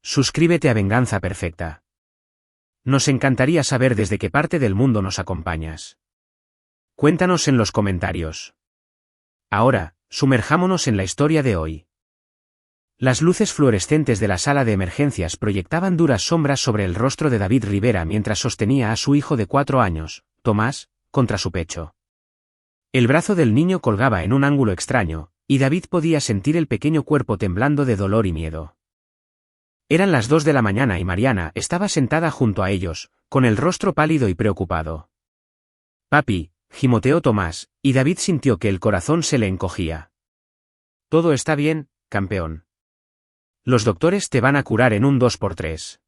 suscríbete a Venganza Perfecta. Nos encantaría saber desde qué parte del mundo nos acompañas. Cuéntanos en los comentarios. Ahora, sumerjámonos en la historia de hoy. Las luces fluorescentes de la sala de emergencias proyectaban duras sombras sobre el rostro de David Rivera mientras sostenía a su hijo de 4 años, Tomás, contra su pecho. El brazo del niño colgaba en un ángulo extraño, y David podía sentir el pequeño cuerpo temblando de dolor y miedo. Eran las 2 de la mañana y Mariana estaba sentada junto a ellos, con el rostro pálido y preocupado. «Papi», gimoteó Tomás, y David sintió que el corazón se le encogía. «Todo está bien, campeón. Los doctores te van a curar en un 2x3.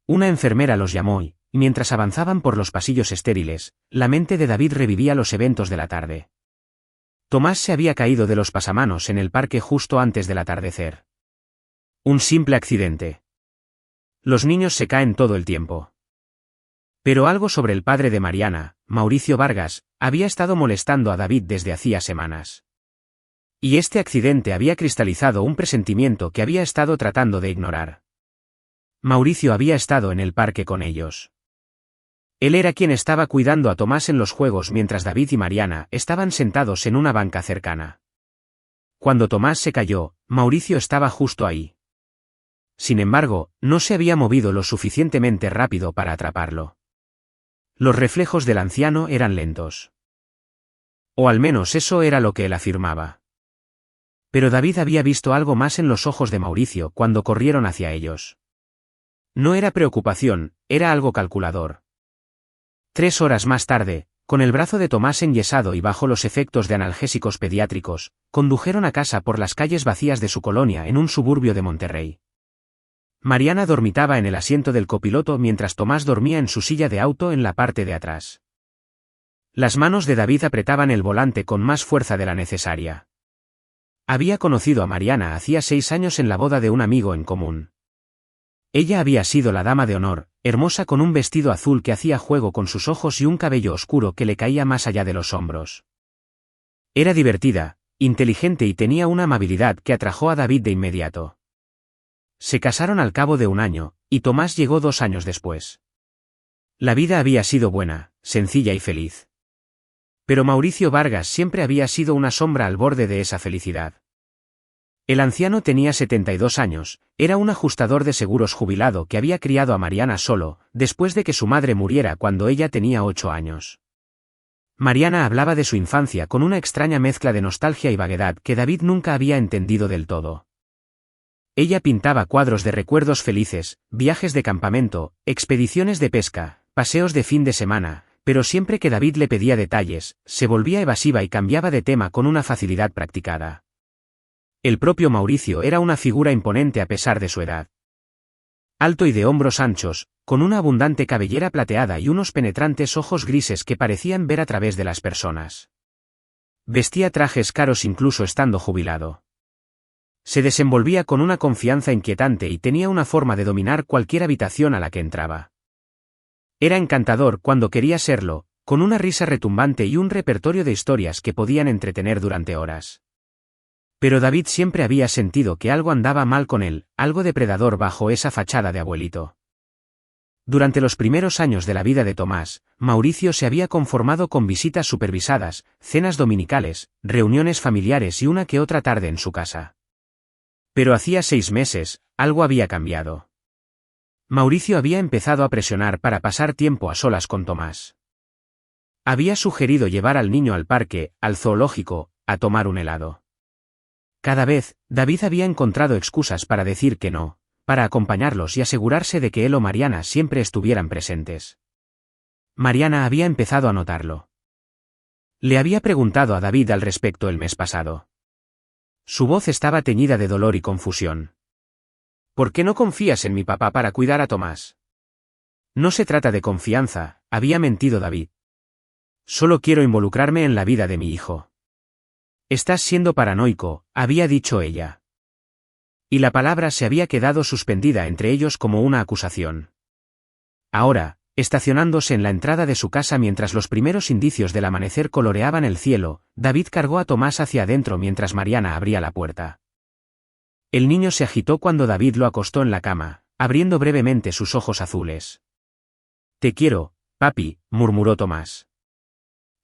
Una enfermera los llamó y, mientras avanzaban por los pasillos estériles, la mente de David revivía los eventos de la tarde. Tomás se había caído de los pasamanos en el parque justo antes del atardecer. Un simple accidente. Los niños se caen todo el tiempo. Pero algo sobre el padre de Mariana, Mauricio Vargas, había estado molestando a David desde hacía semanas. Y este accidente había cristalizado un presentimiento que había estado tratando de ignorar. Mauricio había estado en el parque con ellos. Él era quien estaba cuidando a Tomás en los juegos mientras David y Mariana estaban sentados en una banca cercana. Cuando Tomás se cayó, Mauricio estaba justo ahí. Sin embargo, no se había movido lo suficientemente rápido para atraparlo. Los reflejos del anciano eran lentos. O al menos eso era lo que él afirmaba. Pero David había visto algo más en los ojos de Mauricio cuando corrieron hacia ellos. No era preocupación, era algo calculador. 3 horas más tarde, con el brazo de Tomás enyesado y bajo los efectos de analgésicos pediátricos, condujeron a casa por las calles vacías de su colonia en un suburbio de Monterrey. Mariana dormitaba en el asiento del copiloto mientras Tomás dormía en su silla de auto en la parte de atrás. Las manos de David apretaban el volante con más fuerza de la necesaria. Había conocido a Mariana hacía 6 años en la boda de un amigo en común. Ella había sido la dama de honor, hermosa con un vestido azul que hacía juego con sus ojos y un cabello oscuro que le caía más allá de los hombros. Era divertida, inteligente y tenía una amabilidad que atrajo a David de inmediato. Se casaron al cabo de 1 año, y Tomás llegó 2 años después. La vida había sido buena, sencilla y feliz. Pero Mauricio Vargas siempre había sido una sombra al borde de esa felicidad. El anciano tenía 72 años, era un ajustador de seguros jubilado que había criado a Mariana solo, después de que su madre muriera cuando ella tenía 8 años. Mariana hablaba de su infancia con una extraña mezcla de nostalgia y vaguedad que David nunca había entendido del todo. Ella pintaba cuadros de recuerdos felices, viajes de campamento, expediciones de pesca, paseos de fin de semana, pero siempre que David le pedía detalles, se volvía evasiva y cambiaba de tema con una facilidad practicada. El propio Mauricio era una figura imponente a pesar de su edad. Alto y de hombros anchos, con una abundante cabellera plateada y unos penetrantes ojos grises que parecían ver a través de las personas. Vestía trajes caros incluso estando jubilado. Se desenvolvía con una confianza inquietante y tenía una forma de dominar cualquier habitación a la que entraba. Era encantador cuando quería serlo, con una risa retumbante y un repertorio de historias que podían entretener durante horas. Pero David siempre había sentido que algo andaba mal con él, algo depredador bajo esa fachada de abuelito. Durante los primeros años de la vida de Tomás, Mauricio se había conformado con visitas supervisadas, cenas dominicales, reuniones familiares y una que otra tarde en su casa. Pero hacía 6 meses, algo había cambiado. Mauricio había empezado a presionar para pasar tiempo a solas con Tomás. Había sugerido llevar al niño al parque, al zoológico, a tomar un helado. Cada vez, David había encontrado excusas para decir que no, para acompañarlos y asegurarse de que él o Mariana siempre estuvieran presentes. Mariana había empezado a notarlo. Le había preguntado a David al respecto el mes pasado. Su voz estaba teñida de dolor y confusión. ¿Por qué no confías en mi papá para cuidar a Tomás? No se trata de confianza, había mentido David. Solo quiero involucrarme en la vida de mi hijo. Estás siendo paranoico, había dicho ella. Y la palabra se había quedado suspendida entre ellos como una acusación. Ahora, estacionándose en la entrada de su casa mientras los primeros indicios del amanecer coloreaban el cielo, David cargó a Tomás hacia adentro mientras Mariana abría la puerta. El niño se agitó cuando David lo acostó en la cama, abriendo brevemente sus ojos azules. Te quiero, papi, murmuró Tomás.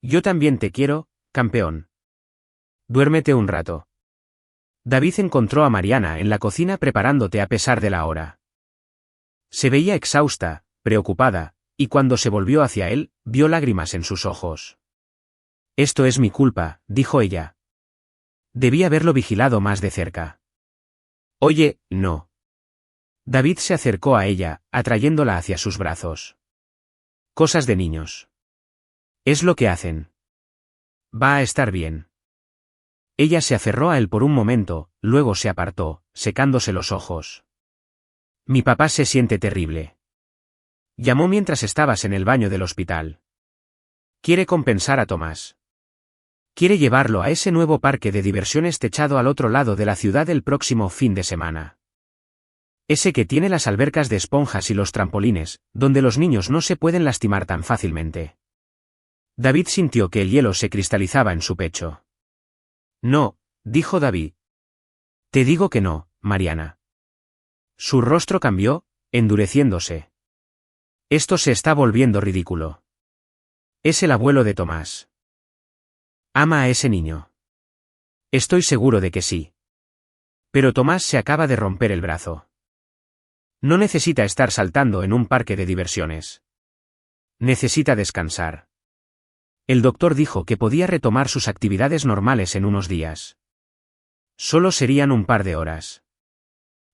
Yo también te quiero, campeón. Duérmete un rato. David encontró a Mariana en la cocina preparándote a pesar de la hora. Se veía exhausta, preocupada, y cuando se volvió hacia él, vio lágrimas en sus ojos. Esto es mi culpa, dijo ella. Debí haberlo vigilado más de cerca. Oye, no. David se acercó a ella, atrayéndola hacia sus brazos. Cosas de niños. Es lo que hacen. Va a estar bien. Ella se aferró a él por un momento, luego se apartó, secándose los ojos. Mi papá se siente terrible. Llamó mientras estabas en el baño del hospital. Quiere compensar a Tomás. Quiere llevarlo a ese nuevo parque de diversiones techado al otro lado de la ciudad el próximo fin de semana. Ese que tiene las albercas de esponjas y los trampolines, donde los niños no se pueden lastimar tan fácilmente. David sintió que el hielo se cristalizaba en su pecho. No, dijo David. Te digo que no, Mariana. Su rostro cambió, endureciéndose. Esto se está volviendo ridículo. Es el abuelo de Tomás. Ama a ese niño. Estoy seguro de que sí. Pero Tomás se acaba de romper el brazo. No necesita estar saltando en un parque de diversiones. Necesita descansar. El doctor dijo que podía retomar sus actividades normales en unos días. Solo serían un par de horas.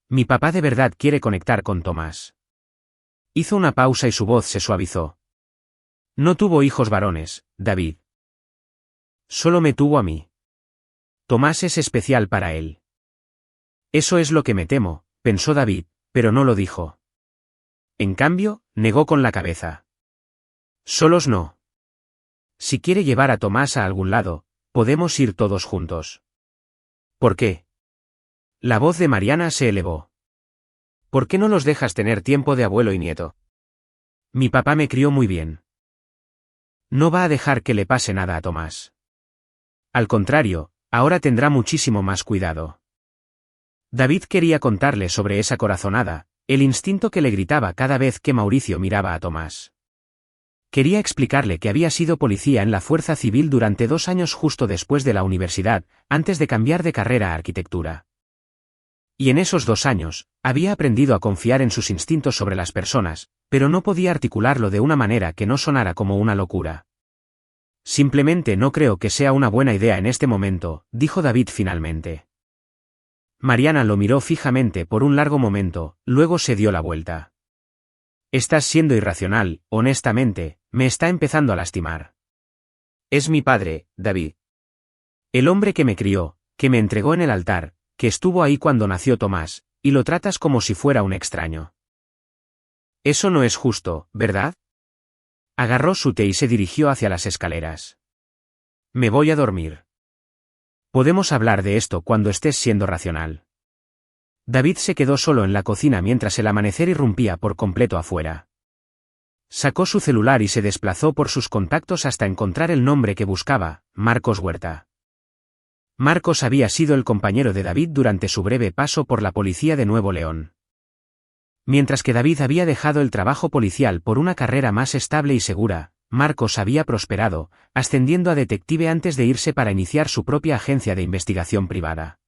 Mi papá de verdad quiere conectar con Tomás. Hizo una pausa y su voz se suavizó. No tuvo hijos varones, David. Solo me tuvo a mí. Tomás es especial para él. Eso es lo que me temo, pensó David, pero no lo dijo. En cambio, negó con la cabeza. Solos no. Si quiere llevar a Tomás a algún lado, podemos ir todos juntos. ¿Por qué? La voz de Mariana se elevó. ¿Por qué no los dejas tener tiempo de abuelo y nieto? Mi papá me crió muy bien. No va a dejar que le pase nada a Tomás. Al contrario, ahora tendrá muchísimo más cuidado. David quería contarle sobre esa corazonada, el instinto que le gritaba cada vez que Mauricio miraba a Tomás. Quería explicarle que había sido policía en la Fuerza Civil durante 2 años justo después de la universidad, antes de cambiar de carrera a arquitectura. Y en esos 2 años, había aprendido a confiar en sus instintos sobre las personas, pero no podía articularlo de una manera que no sonara como una locura. Simplemente no creo que sea una buena idea en este momento, dijo David finalmente. Mariana lo miró fijamente por un largo momento, luego se dio la vuelta. Estás siendo irracional, honestamente, me está empezando a lastimar. Es mi padre, David. El hombre que me crió, que me entregó en el altar, que estuvo ahí cuando nació Tomás, y lo tratas como si fuera un extraño. Eso no es justo, ¿verdad? Agarró su té y se dirigió hacia las escaleras. Me voy a dormir. Podemos hablar de esto cuando estés siendo racional. David se quedó solo en la cocina mientras el amanecer irrumpía por completo afuera. Sacó su celular y se desplazó por sus contactos hasta encontrar el nombre que buscaba, Marcos Huerta. Marcos había sido el compañero de David durante su breve paso por la policía de Nuevo León. Mientras que David había dejado el trabajo policial por una carrera más estable y segura, Marcos había prosperado, ascendiendo a detective antes de irse para iniciar su propia agencia de investigación privada.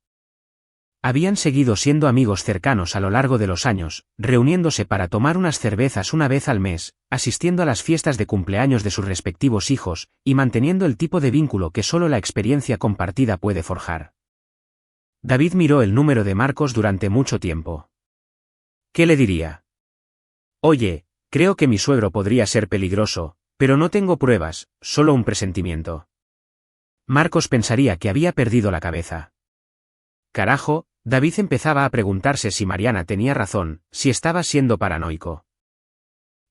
Habían seguido siendo amigos cercanos a lo largo de los años, reuniéndose para tomar unas cervezas una vez al mes, asistiendo a las fiestas de cumpleaños de sus respectivos hijos, y manteniendo el tipo de vínculo que solo la experiencia compartida puede forjar. David miró el número de Marcos durante mucho tiempo. ¿Qué le diría? Oye, creo que mi suegro podría ser peligroso, pero no tengo pruebas, solo un presentimiento. Marcos pensaría que había perdido la cabeza. Carajo, David empezaba a preguntarse si Mariana tenía razón, si estaba siendo paranoico.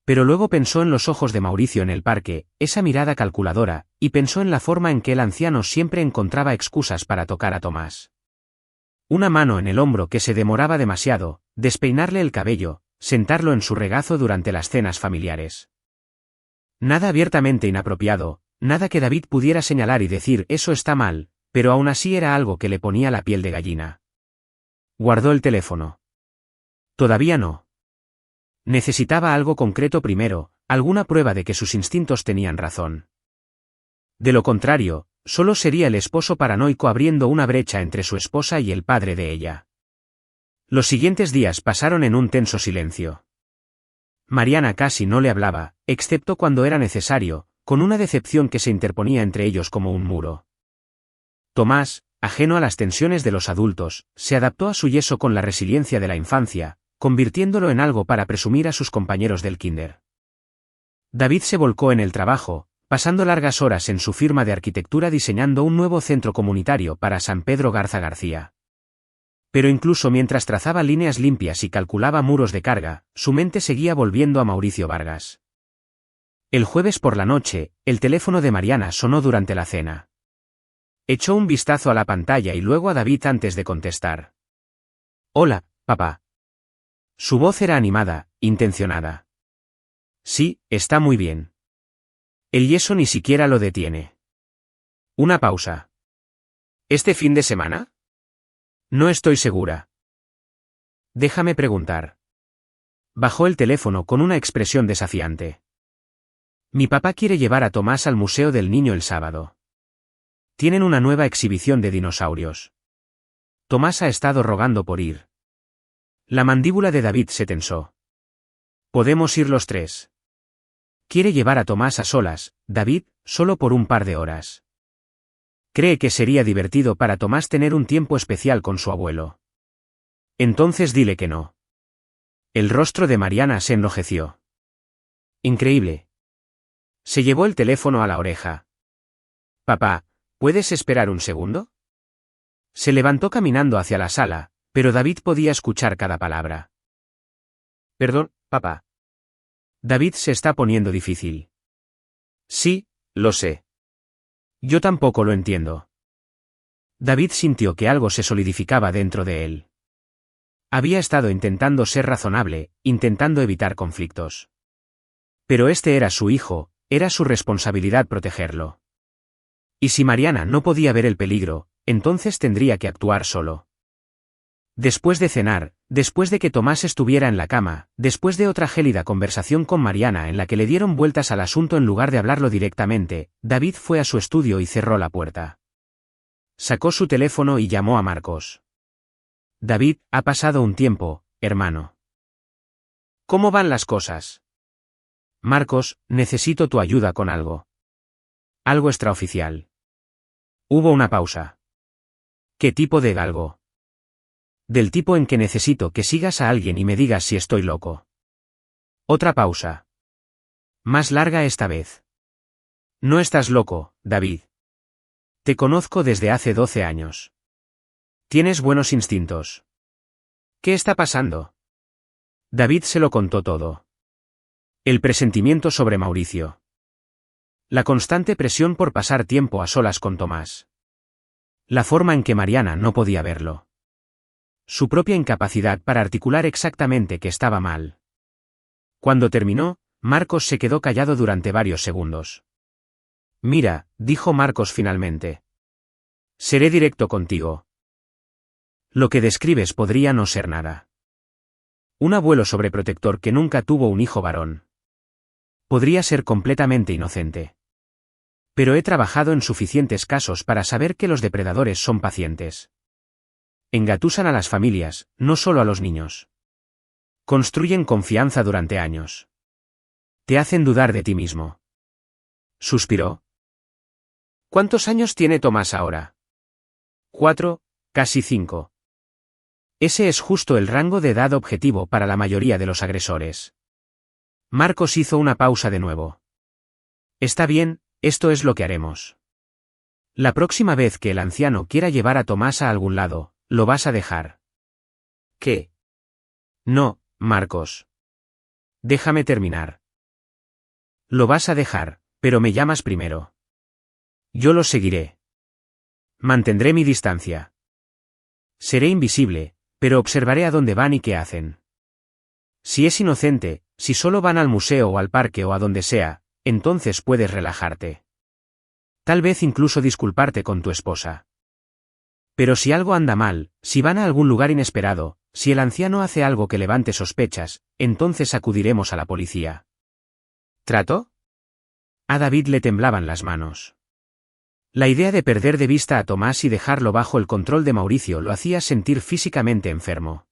Pero luego pensó en los ojos de Mauricio en el parque, esa mirada calculadora, y pensó en la forma en que el anciano siempre encontraba excusas para tocar a Tomás. Una mano en el hombro que se demoraba demasiado, despeinarle el cabello, sentarlo en su regazo durante las cenas familiares. Nada abiertamente inapropiado, nada que David pudiera señalar y decir eso está mal, pero aún así era algo que le ponía la piel de gallina. Guardó el teléfono. Todavía no. Necesitaba algo concreto primero, alguna prueba de que sus instintos tenían razón. De lo contrario, solo sería el esposo paranoico abriendo una brecha entre su esposa y el padre de ella. Los siguientes días pasaron en un tenso silencio. Mariana casi no le hablaba, excepto cuando era necesario, con una decepción que se interponía entre ellos como un muro. Tomás, ajeno a las tensiones de los adultos, se adaptó a su yeso con la resiliencia de la infancia, convirtiéndolo en algo para presumir a sus compañeros del kinder. David se volcó en el trabajo, pasando largas horas en su firma de arquitectura diseñando un nuevo centro comunitario para San Pedro Garza García. Pero incluso mientras trazaba líneas limpias y calculaba muros de carga, su mente seguía volviendo a Mauricio Vargas. El jueves por la noche, el teléfono de Mariana sonó durante la cena. Echó un vistazo a la pantalla y luego a David antes de contestar. «Hola, papá». Su voz era animada, intencionada. «Sí, está muy bien». El yeso ni siquiera lo detiene. Una pausa. ¿Este fin de semana? No estoy segura. Déjame preguntar. Bajó el teléfono con una expresión desafiante. Mi papá quiere llevar a Tomás al Museo del Niño el sábado. Tienen una nueva exhibición de dinosaurios. Tomás ha estado rogando por ir. La mandíbula de David se tensó. Podemos ir los tres. Quiere llevar a Tomás a solas, David, solo por un par de horas. Cree que sería divertido para Tomás tener un tiempo especial con su abuelo. Entonces dile que no. El rostro de Mariana se enrojeció. Increíble. Se llevó el teléfono a la oreja. Papá, ¿puedes esperar un segundo? Se levantó caminando hacia la sala, pero David podía escuchar cada palabra. Perdón, papá. David se está poniendo difícil. Sí, lo sé. Yo tampoco lo entiendo. David sintió que algo se solidificaba dentro de él. Había estado intentando ser razonable, intentando evitar conflictos. Pero este era su hijo, era su responsabilidad protegerlo. Y si Mariana no podía ver el peligro, entonces tendría que actuar solo. Después de cenar, después de que Tomás estuviera en la cama, después de otra gélida conversación con Mariana en la que le dieron vueltas al asunto en lugar de hablarlo directamente, David fue a su estudio y cerró la puerta. Sacó su teléfono y llamó a Marcos. David, ha pasado un tiempo, hermano. ¿Cómo van las cosas? Marcos, necesito tu ayuda con algo. Algo extraoficial. Hubo una pausa. ¿Qué tipo de algo? Del tipo en que necesito que sigas a alguien y me digas si estoy loco. Otra pausa. Más larga esta vez. No estás loco, David. Te conozco desde hace 12 años. Tienes buenos instintos. ¿Qué está pasando? David se lo contó todo. El presentimiento sobre Mauricio. La constante presión por pasar tiempo a solas con Tomás. La forma en que Mariana no podía verlo. Su propia incapacidad para articular exactamente qué estaba mal. Cuando terminó, Marcos se quedó callado durante varios segundos. Mira, dijo Marcos finalmente. Seré directo contigo. Lo que describes podría no ser nada. Un abuelo sobreprotector que nunca tuvo un hijo varón. Podría ser completamente inocente. Pero he trabajado en suficientes casos para saber que los depredadores son pacientes. Engatusan a las familias, no solo a los niños. Construyen confianza durante años. Te hacen dudar de ti mismo. Suspiró. ¿Cuántos años tiene Tomás ahora? 4, casi 5. Ese es justo el rango de edad objetivo para la mayoría de los agresores. Marcos hizo una pausa de nuevo. Está bien, esto es lo que haremos. La próxima vez que el anciano quiera llevar a Tomás a algún lado, ¿lo vas a dejar? ¿Qué? No, Marcos. Déjame terminar. Lo vas a dejar, pero me llamas primero. Yo lo seguiré. Mantendré mi distancia. Seré invisible, pero observaré a dónde van y qué hacen. Si es inocente, si solo van al museo o al parque o a donde sea, entonces puedes relajarte. Tal vez incluso disculparte con tu esposa. Pero si algo anda mal, si van a algún lugar inesperado, si el anciano hace algo que levante sospechas, entonces acudiremos a la policía. ¿Trato? A David le temblaban las manos. La idea de perder de vista a Tomás y dejarlo bajo el control de Mauricio lo hacía sentir físicamente enfermo.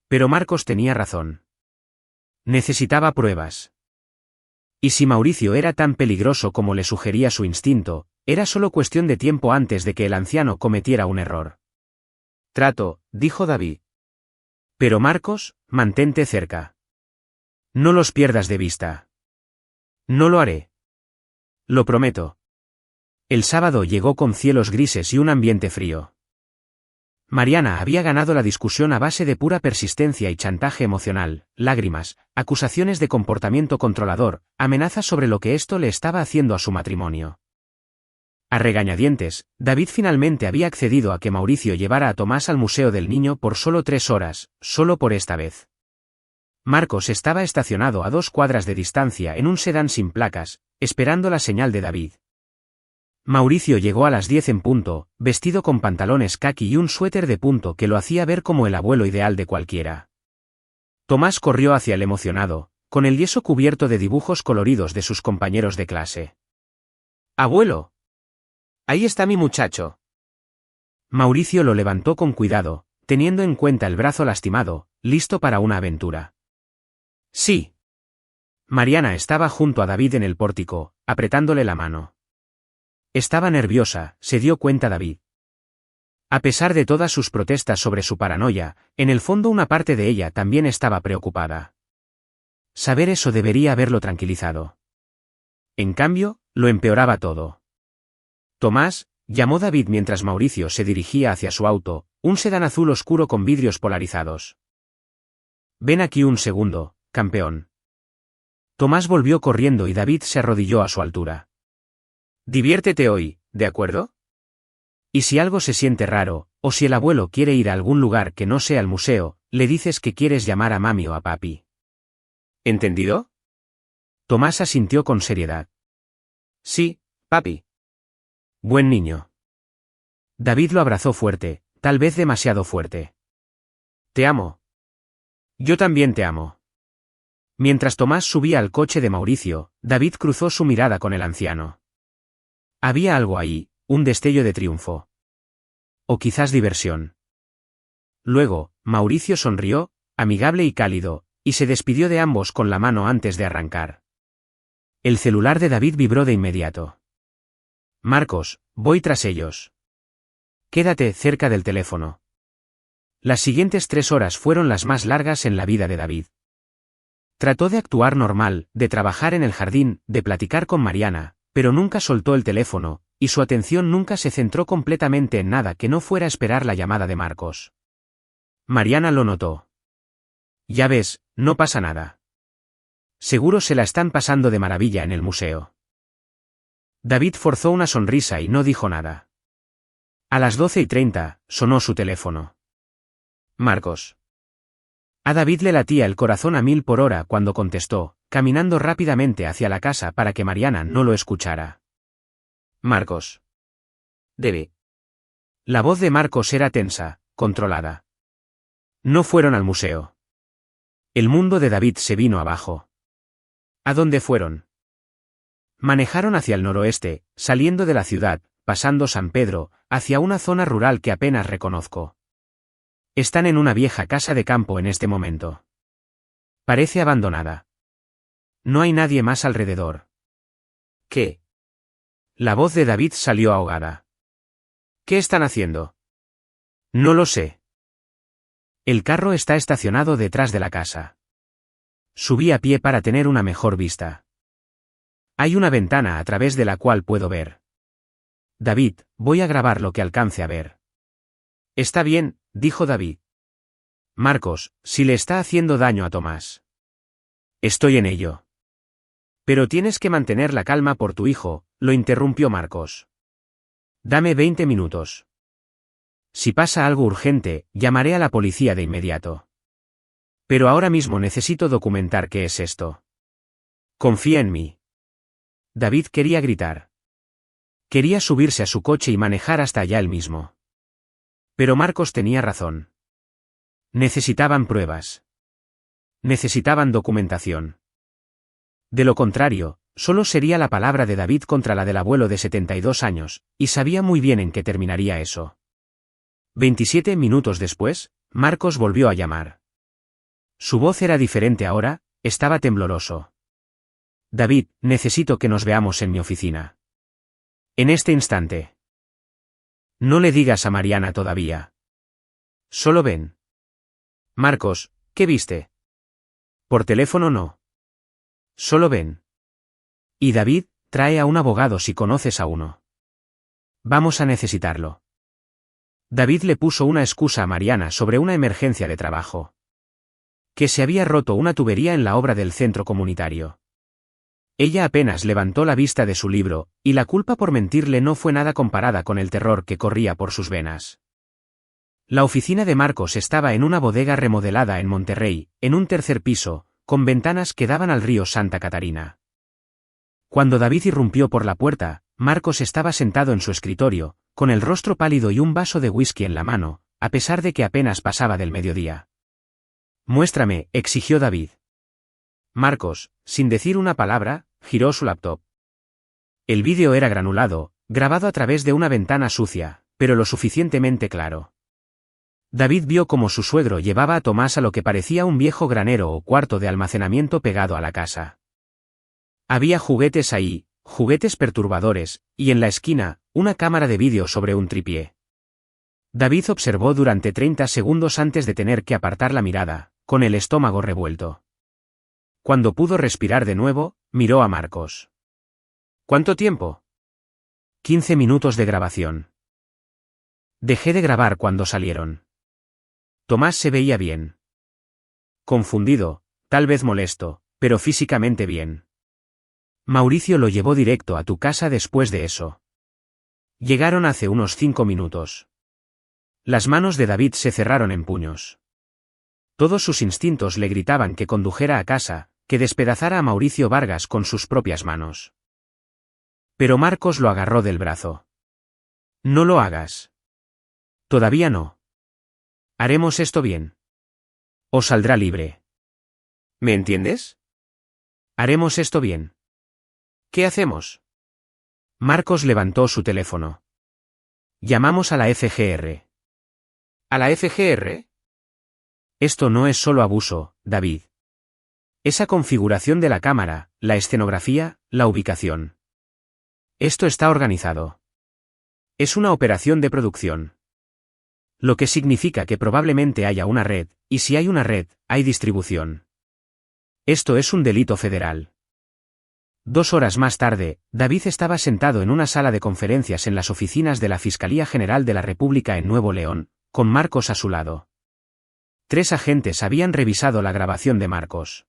Pero Marcos tenía razón. Necesitaba pruebas. Y si Mauricio era tan peligroso como le sugería su instinto, era solo cuestión de tiempo antes de que el anciano cometiera un error. Trato, dijo David. Pero Marcos, mantente cerca. No los pierdas de vista. No lo haré. Lo prometo. El sábado llegó con cielos grises y un ambiente frío. Mariana había ganado la discusión a base de pura persistencia y chantaje emocional, lágrimas, acusaciones de comportamiento controlador, amenazas sobre lo que esto le estaba haciendo a su matrimonio. A regañadientes, David finalmente había accedido a que Mauricio llevara a Tomás al Museo del Niño por solo 3 horas, solo por esta vez. Marcos estaba estacionado a 2 cuadras de distancia en un sedán sin placas, esperando la señal de David. Mauricio llegó a las 10 en punto, vestido con pantalones caqui y un suéter de punto que lo hacía ver como el abuelo ideal de cualquiera. Tomás corrió hacia el emocionado, con el yeso cubierto de dibujos coloridos de sus compañeros de clase. ¡Abuelo! Ahí está mi muchacho. Mauricio lo levantó con cuidado, teniendo en cuenta el brazo lastimado, listo para una aventura. Sí. Mariana estaba junto a David en el pórtico, apretándole la mano. Estaba nerviosa, se dio cuenta David. A pesar de todas sus protestas sobre su paranoia, en el fondo una parte de ella también estaba preocupada. Saber eso debería haberlo tranquilizado. En cambio, lo empeoraba todo. Tomás, llamó David mientras Mauricio se dirigía hacia su auto, un sedán azul oscuro con vidrios polarizados. Ven aquí un segundo, campeón. Tomás volvió corriendo y David se arrodilló a su altura. Diviértete hoy, ¿de acuerdo? Y si algo se siente raro, o si el abuelo quiere ir a algún lugar que no sea el museo, le dices que quieres llamar a mami o a papi. ¿Entendido? Tomás asintió con seriedad. Sí, papi. Buen niño. David lo abrazó fuerte, tal vez demasiado fuerte. Te amo. Yo también te amo. Mientras Tomás subía al coche de Mauricio, David cruzó su mirada con el anciano. Había algo ahí, un destello de triunfo. O quizás diversión. Luego, Mauricio sonrió, amigable y cálido, y se despidió de ambos con la mano antes de arrancar. El celular de David vibró de inmediato. Marcos, voy tras ellos. Quédate cerca del teléfono. Las siguientes 3 horas fueron las más largas en la vida de David. Trató de actuar normal, de trabajar en el jardín, de platicar con Mariana, pero nunca soltó el teléfono, y su atención nunca se centró completamente en nada que no fuera esperar la llamada de Marcos. Mariana lo notó. Ya ves, no pasa nada. Seguro se la están pasando de maravilla en el museo. David forzó una sonrisa y no dijo nada. A las 12:30, sonó su teléfono. Marcos. A David le latía el corazón a 1000 por hora cuando contestó, caminando rápidamente hacia la casa para que Mariana no lo escuchara. Marcos. Debe. La voz de Marcos era tensa, controlada. No fueron al museo. El mundo de David se vino abajo. ¿A dónde fueron? Manejaron hacia el noroeste, saliendo de la ciudad, pasando San Pedro, hacia una zona rural que apenas reconozco. Están en una vieja casa de campo en este momento. Parece abandonada. No hay nadie más alrededor. ¿Qué? La voz de David salió ahogada. ¿Qué están haciendo? No lo sé. El carro está estacionado detrás de la casa. Subí a pie para tener una mejor vista. Hay una ventana a través de la cual puedo ver. David, voy a grabar lo que alcance a ver. Está bien, dijo David. Marcos, si le está haciendo daño a Tomás. Estoy en ello. Pero tienes que mantener la calma por tu hijo, lo interrumpió Marcos. Dame 20 minutos. Si pasa algo urgente, llamaré a la policía de inmediato. Pero ahora mismo necesito documentar qué es esto. Confía en mí. David quería gritar. Quería subirse a su coche y manejar hasta allá él mismo. Pero Marcos tenía razón. Necesitaban pruebas. Necesitaban documentación. De lo contrario, solo sería la palabra de David contra la del abuelo de 72 años, y sabía muy bien en qué terminaría eso. 27 minutos después, Marcos volvió a llamar. Su voz era diferente ahora, estaba tembloroso. David, necesito que nos veamos en mi oficina. En este instante. No le digas a Mariana todavía. Solo ven. Marcos, ¿qué viste? Por teléfono no. Solo ven. Y David, trae a un abogado si conoces a uno. Vamos a necesitarlo. David le puso una excusa a Mariana sobre una emergencia de trabajo. Que se había roto una tubería en la obra del centro comunitario. Ella apenas levantó la vista de su libro, y la culpa por mentirle no fue nada comparada con el terror que corría por sus venas. La oficina de Marcos estaba en una bodega remodelada en Monterrey, en un tercer piso, con ventanas que daban al río Santa Catarina. Cuando David irrumpió por la puerta, Marcos estaba sentado en su escritorio, con el rostro pálido y un vaso de whisky en la mano, a pesar de que apenas pasaba del mediodía. Muéstrame, exigió David. Marcos, sin decir una palabra, giró su laptop. El vídeo era granulado, grabado a través de una ventana sucia, pero lo suficientemente claro. David vio cómo su suegro llevaba a Tomás a lo que parecía un viejo granero o cuarto de almacenamiento pegado a la casa. Había juguetes ahí, juguetes perturbadores, y en la esquina, una cámara de vídeo sobre un tripié. David observó durante 30 segundos antes de tener que apartar la mirada, con el estómago revuelto. Cuando pudo respirar de nuevo, miró a Marcos. ¿Cuánto tiempo? 15 minutos de grabación. Dejé de grabar cuando salieron. Tomás se veía bien. Confundido, tal vez molesto, pero físicamente bien. Mauricio lo llevó directo a tu casa después de eso. Llegaron hace unos 5 minutos. Las manos de David se cerraron en puños. Todos sus instintos le gritaban que condujera a casa, que despedazara a Mauricio Vargas con sus propias manos. Pero Marcos lo agarró del brazo. No lo hagas. Todavía no. Haremos esto bien. O saldrá libre. ¿Me entiendes? Haremos esto bien. ¿Qué hacemos? Marcos levantó su teléfono. Llamamos a la FGR. ¿A la FGR? Esto no es solo abuso, David. Esa configuración de la cámara, la escenografía, la ubicación. Esto está organizado. Es una operación de producción. Lo que significa que probablemente haya una red, y si hay una red, hay distribución. Esto es un delito federal. 2 horas más tarde, David estaba sentado en una sala de conferencias en las oficinas de la Fiscalía General de la República en Nuevo León, con Marcos a su lado. 3 agentes habían revisado la grabación de Marcos.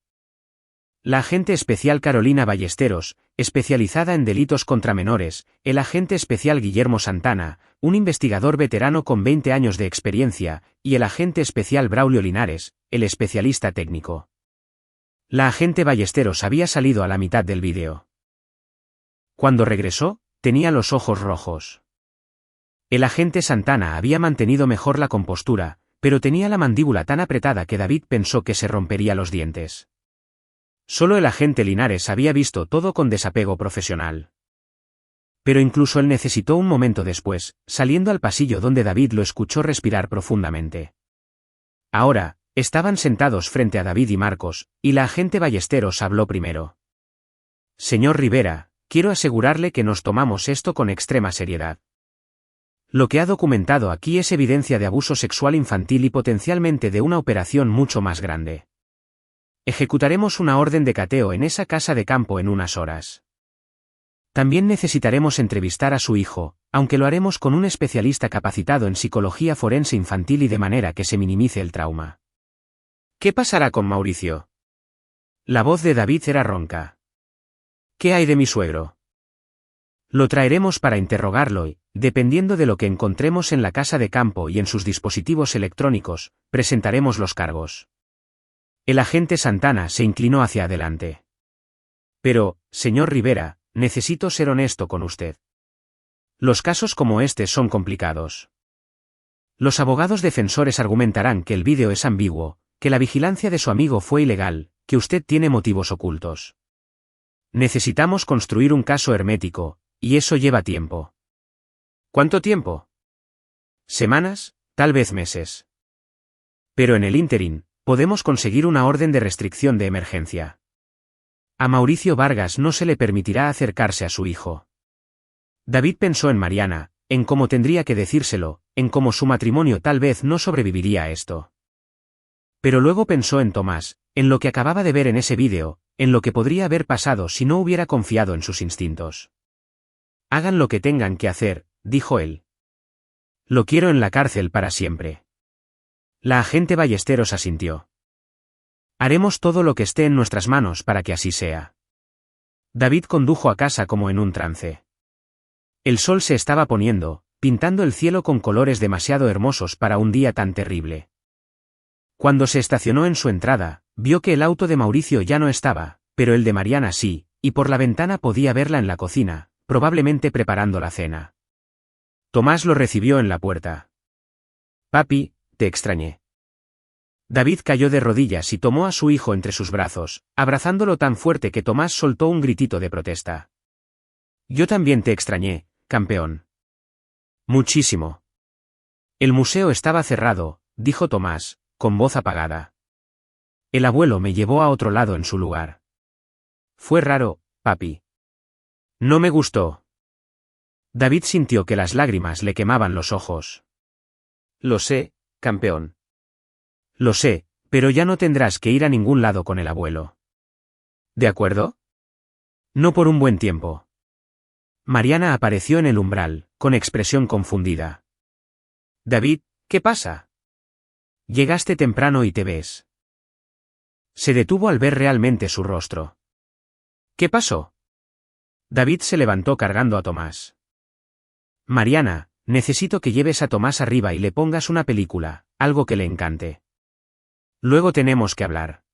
La agente especial Carolina Ballesteros, especializada en delitos contra menores, el agente especial Guillermo Santana, un investigador veterano con 20 años de experiencia, y el agente especial Braulio Linares, el especialista técnico. La agente Ballesteros había salido a la mitad del vídeo. Cuando regresó, tenía los ojos rojos. El agente Santana había mantenido mejor la compostura, pero tenía la mandíbula tan apretada que David pensó que se rompería los dientes. Solo el agente Linares había visto todo con desapego profesional. Pero incluso él necesitó un momento después, saliendo al pasillo donde David lo escuchó respirar profundamente. Ahora, estaban sentados frente a David y Marcos, y la agente Ballesteros habló primero. Señor Rivera, quiero asegurarle que nos tomamos esto con extrema seriedad. Lo que ha documentado aquí es evidencia de abuso sexual infantil y potencialmente de una operación mucho más grande. Ejecutaremos una orden de cateo en esa casa de campo en unas horas. También necesitaremos entrevistar a su hijo, aunque lo haremos con un especialista capacitado en psicología forense infantil y de manera que se minimice el trauma. ¿Qué pasará con Mauricio? La voz de David era ronca. ¿Qué hay de mi suegro? Lo traeremos para interrogarlo y, dependiendo de lo que encontremos en la casa de campo y en sus dispositivos electrónicos, presentaremos los cargos. El agente Santana se inclinó hacia adelante. Pero, señor Rivera, necesito ser honesto con usted. Los casos como este son complicados. Los abogados defensores argumentarán que el vídeo es ambiguo, que la vigilancia de su amigo fue ilegal, que usted tiene motivos ocultos. Necesitamos construir un caso hermético, y eso lleva tiempo. ¿Cuánto tiempo? ¿Semanas? Tal vez meses. Pero en el ínterin, podemos conseguir una orden de restricción de emergencia. A Mauricio Vargas no se le permitirá acercarse a su hijo. David pensó en Mariana, en cómo tendría que decírselo, en cómo su matrimonio tal vez no sobreviviría a esto. Pero luego pensó en Tomás, en lo que acababa de ver en ese vídeo, en lo que podría haber pasado si no hubiera confiado en sus instintos. Hagan lo que tengan que hacer, dijo él. Lo quiero en la cárcel para siempre. La agente Ballesteros asintió. Haremos todo lo que esté en nuestras manos para que así sea. David condujo a casa como en un trance. El sol se estaba poniendo, pintando el cielo con colores demasiado hermosos para un día tan terrible. Cuando se estacionó en su entrada, vio que el auto de Mauricio ya no estaba, pero el de Mariana sí, y por la ventana podía verla en la cocina, probablemente preparando la cena. Tomás lo recibió en la puerta. Papi, te extrañé. David cayó de rodillas y tomó a su hijo entre sus brazos, abrazándolo tan fuerte que Tomás soltó un gritito de protesta. Yo también te extrañé, campeón. Muchísimo. El museo estaba cerrado, dijo Tomás, con voz apagada. El abuelo me llevó a otro lado en su lugar. Fue raro, papi. No me gustó. David sintió que las lágrimas le quemaban los ojos. Lo sé, campeón. Lo sé, pero ya no tendrás que ir a ningún lado con el abuelo. ¿De acuerdo? No por un buen tiempo. Mariana apareció en el umbral, con expresión confundida. David, ¿qué pasa? Llegaste temprano y te ves. Se detuvo al ver realmente su rostro. ¿Qué pasó? David se levantó cargando a Tomás. Mariana, necesito que lleves a Tomás arriba y le pongas una película, algo que le encante. Luego tenemos que hablar.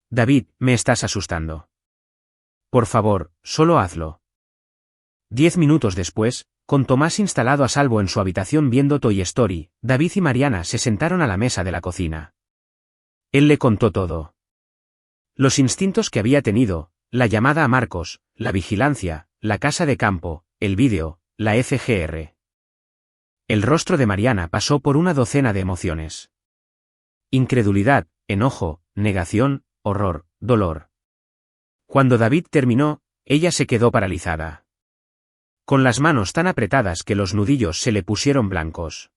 David, me estás asustando. Por favor, solo hazlo. 10 minutos después, con Tomás instalado a salvo en su habitación viendo Toy Story, David y Mariana se sentaron a la mesa de la cocina. Él le contó todo. Los instintos que había tenido, la llamada a Marcos, la vigilancia, la casa de campo, el vídeo, la FGR. El rostro de Mariana pasó por una docena de emociones. Incredulidad, enojo, negación, horror, dolor. Cuando David terminó, ella se quedó paralizada. Con las manos tan apretadas que los nudillos se le pusieron blancos.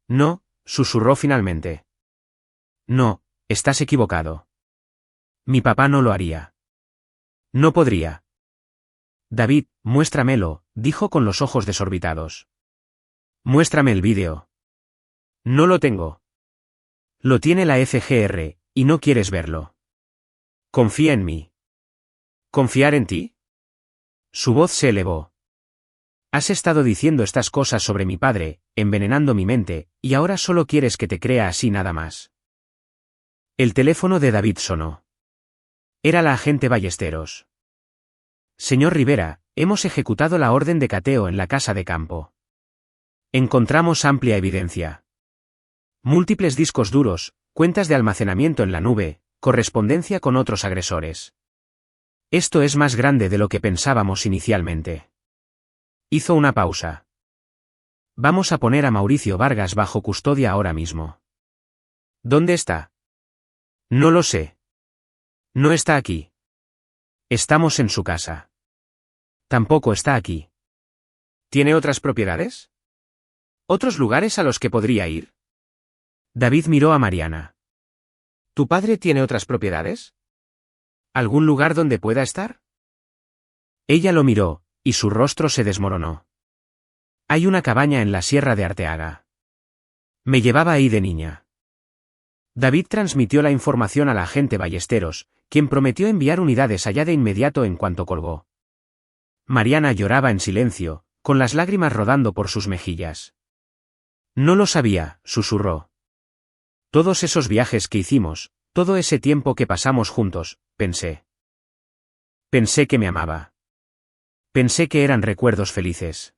No, susurró finalmente. No, estás equivocado. Mi papá no lo haría. No podría. David, muéstramelo, dijo con los ojos desorbitados. Muéstrame el vídeo. No lo tengo. Lo tiene la FGR, y no quieres verlo. Confía en mí. ¿Confiar en ti? Su voz se elevó. Has estado diciendo estas cosas sobre mi padre, envenenando mi mente, y ahora solo quieres que te crea así nada más. El teléfono de David sonó. Era la agente Ballesteros. Señor Rivera, hemos ejecutado la orden de cateo en la casa de campo. Encontramos amplia evidencia. Múltiples discos duros, cuentas de almacenamiento en la nube, correspondencia con otros agresores. Esto es más grande de lo que pensábamos inicialmente. Hizo una pausa. Vamos a poner a Mauricio Vargas bajo custodia ahora mismo. ¿Dónde está? No lo sé. No está aquí. Estamos en su casa. Tampoco está aquí. ¿Tiene otras propiedades? ¿Otros lugares a los que podría ir? David miró a Mariana. ¿Tu padre tiene otras propiedades? ¿Algún lugar donde pueda estar? Ella lo miró, y su rostro se desmoronó. Hay una cabaña en la Sierra de Arteaga. Me llevaba ahí de niña. David transmitió la información al agente Ballesteros, quien prometió enviar unidades allá de inmediato en cuanto colgó. Mariana lloraba en silencio, con las lágrimas rodando por sus mejillas. No lo sabía, susurró. Todos esos viajes que hicimos, todo ese tiempo que pasamos juntos, pensé. Pensé que me amaba. Pensé que eran recuerdos felices.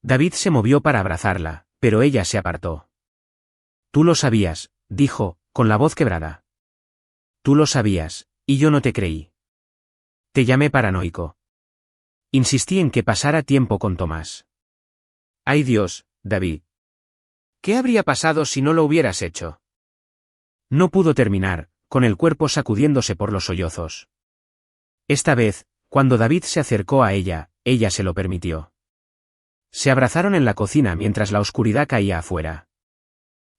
David se movió para abrazarla, pero ella se apartó. Tú lo sabías, dijo, con la voz quebrada. Tú lo sabías, y yo no te creí. Te llamé paranoico. Insistí en que pasara tiempo con Tomás. ¡Ay Dios, David! ¿Qué habría pasado si no lo hubieras hecho? No pudo terminar, con el cuerpo sacudiéndose por los sollozos. Esta vez, cuando David se acercó a ella, ella se lo permitió. Se abrazaron en la cocina mientras la oscuridad caía afuera.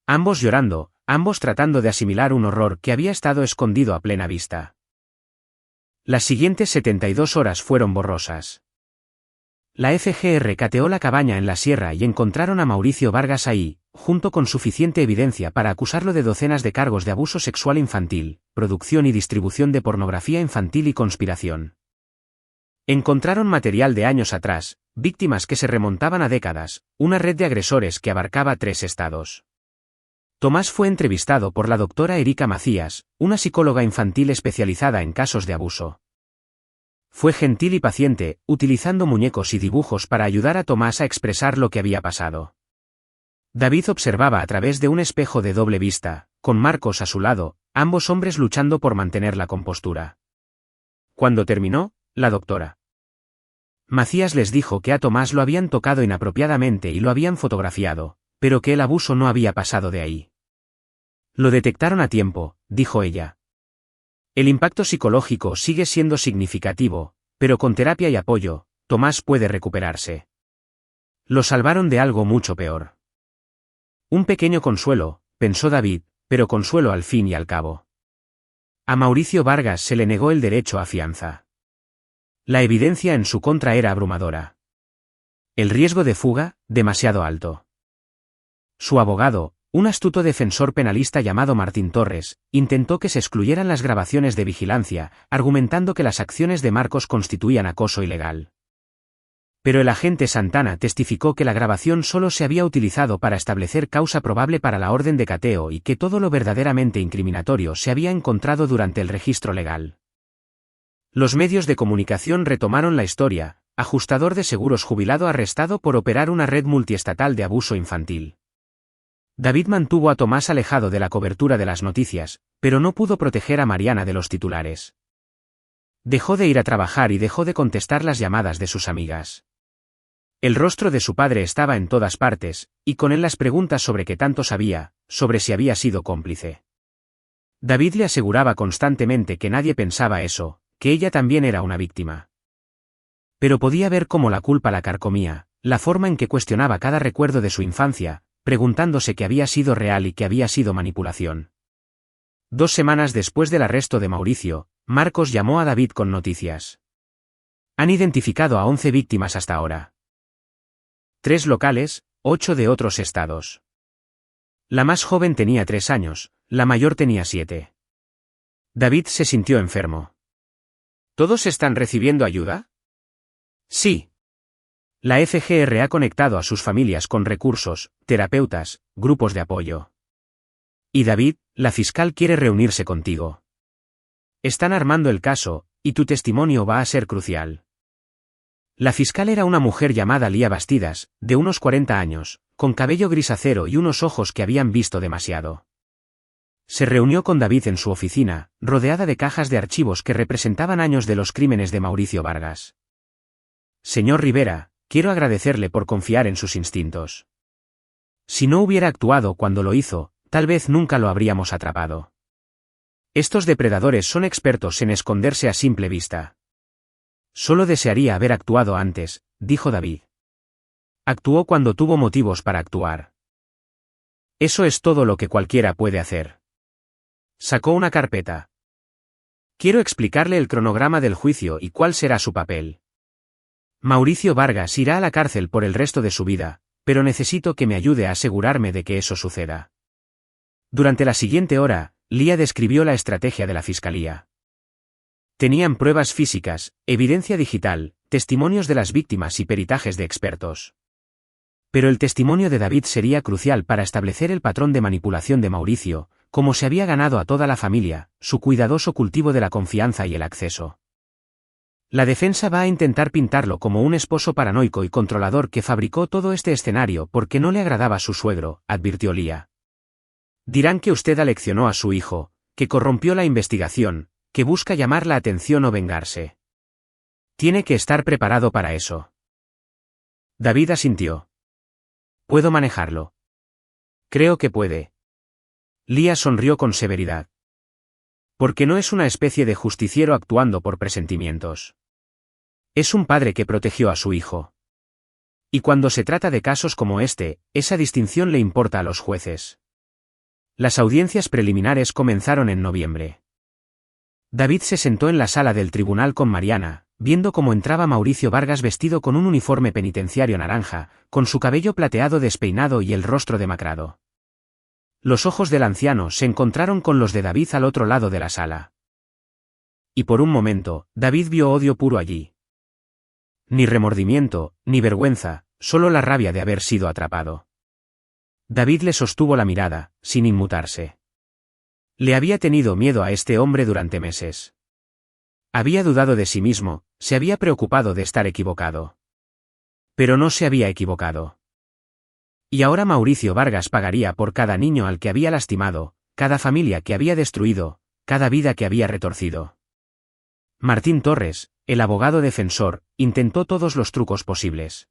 Ambos llorando, ambos tratando de asimilar un horror que había estado escondido a plena vista. Las siguientes 72 horas fueron borrosas. La FGR cateó la cabaña en la sierra y encontraron a Mauricio Vargas ahí, junto con suficiente evidencia para acusarlo de docenas de cargos de abuso sexual infantil, producción y distribución de pornografía infantil y conspiración. Encontraron material de años atrás, víctimas que se remontaban a décadas, una red de agresores que abarcaba 3 estados. Tomás fue entrevistado por la doctora Erika Macías, una psicóloga infantil especializada en casos de abuso. Fue gentil y paciente, utilizando muñecos y dibujos para ayudar a Tomás a expresar lo que había pasado. David observaba a través de un espejo de doble vista, con Marcos a su lado, ambos hombres luchando por mantener la compostura. Cuando terminó, la doctora Macías les dijo que a Tomás lo habían tocado inapropiadamente y lo habían fotografiado, pero que el abuso no había pasado de ahí. Lo detectaron a tiempo, dijo ella. El impacto psicológico sigue siendo significativo, pero con terapia y apoyo, Tomás puede recuperarse. Lo salvaron de algo mucho peor. Un pequeño consuelo, pensó David, pero consuelo al fin y al cabo. A Mauricio Vargas se le negó el derecho a fianza. La evidencia en su contra era abrumadora. El riesgo de fuga, demasiado alto. Su abogado, un astuto defensor penalista llamado Martín Torres, intentó que se excluyeran las grabaciones de vigilancia, argumentando que las acciones de Marcos constituían acoso ilegal. Pero el agente Santana testificó que la grabación solo se había utilizado para establecer causa probable para la orden de cateo y que todo lo verdaderamente incriminatorio se había encontrado durante el registro legal. Los medios de comunicación retomaron la historia, ajustador de seguros jubilado arrestado por operar una red multiestatal de abuso infantil. David mantuvo a Tomás alejado de la cobertura de las noticias, pero no pudo proteger a Mariana de los titulares. Dejó de ir a trabajar y dejó de contestar las llamadas de sus amigas. El rostro de su padre estaba en todas partes, y con él las preguntas sobre qué tanto sabía, sobre si había sido cómplice. David le aseguraba constantemente que nadie pensaba eso, que ella también era una víctima. Pero podía ver cómo la culpa la carcomía, la forma en que cuestionaba cada recuerdo de su infancia, preguntándose qué había sido real y qué había sido manipulación. 2 semanas después del arresto de Mauricio, Marcos llamó a David con noticias. Han identificado a 11 víctimas hasta ahora. 3 locales, 8 de otros estados. La más joven tenía 3 años, la mayor tenía 7. David se sintió enfermo. ¿Todos están recibiendo ayuda? Sí. La FGR ha conectado a sus familias con recursos, terapeutas, grupos de apoyo. Y David, la fiscal quiere reunirse contigo. Están armando el caso, y tu testimonio va a ser crucial. La fiscal era una mujer llamada Lía Bastidas, de unos 40 años, con cabello grisacero y unos ojos que habían visto demasiado. Se reunió con David en su oficina, rodeada de cajas de archivos que representaban años de los crímenes de Mauricio Vargas. Señor Rivera, quiero agradecerle por confiar en sus instintos. Si no hubiera actuado cuando lo hizo, tal vez nunca lo habríamos atrapado. Estos depredadores son expertos en esconderse a simple vista. Solo desearía haber actuado antes, dijo David. Actuó cuando tuvo motivos para actuar. Eso es todo lo que cualquiera puede hacer. Sacó una carpeta. Quiero explicarle el cronograma del juicio y cuál será su papel. Mauricio Vargas irá a la cárcel por el resto de su vida, pero necesito que me ayude a asegurarme de que eso suceda. Durante la siguiente hora, Lía describió la estrategia de la fiscalía. Tenían pruebas físicas, evidencia digital, testimonios de las víctimas y peritajes de expertos. Pero el testimonio de David sería crucial para establecer el patrón de manipulación de Mauricio, como se había ganado a toda la familia, su cuidadoso cultivo de la confianza y el acceso. La defensa va a intentar pintarlo como un esposo paranoico y controlador que fabricó todo este escenario porque no le agradaba a su suegro, advirtió Lia. Dirán que usted aleccionó a su hijo, que corrompió la investigación, que busca llamar la atención o vengarse. Tiene que estar preparado para eso. David asintió. Puedo manejarlo. Creo que puede. Lia sonrió con severidad. Porque no es una especie de justiciero actuando por presentimientos. Es un padre que protegió a su hijo. Y cuando se trata de casos como este, esa distinción le importa a los jueces. Las audiencias preliminares comenzaron en noviembre. David se sentó en la sala del tribunal con Mariana, viendo cómo entraba Mauricio Vargas vestido con un uniforme penitenciario naranja, con su cabello plateado despeinado y el rostro demacrado. Los ojos del anciano se encontraron con los de David al otro lado de la sala. Y por un momento, David vio odio puro allí. Ni remordimiento, ni vergüenza, solo la rabia de haber sido atrapado. David le sostuvo la mirada, sin inmutarse. Le había tenido miedo a este hombre durante meses. Había dudado de sí mismo, se había preocupado de estar equivocado. Pero no se había equivocado. Y ahora Mauricio Vargas pagaría por cada niño al que había lastimado, cada familia que había destruido, cada vida que había retorcido. Martín Torres, el abogado defensor, intentó todos los trucos posibles.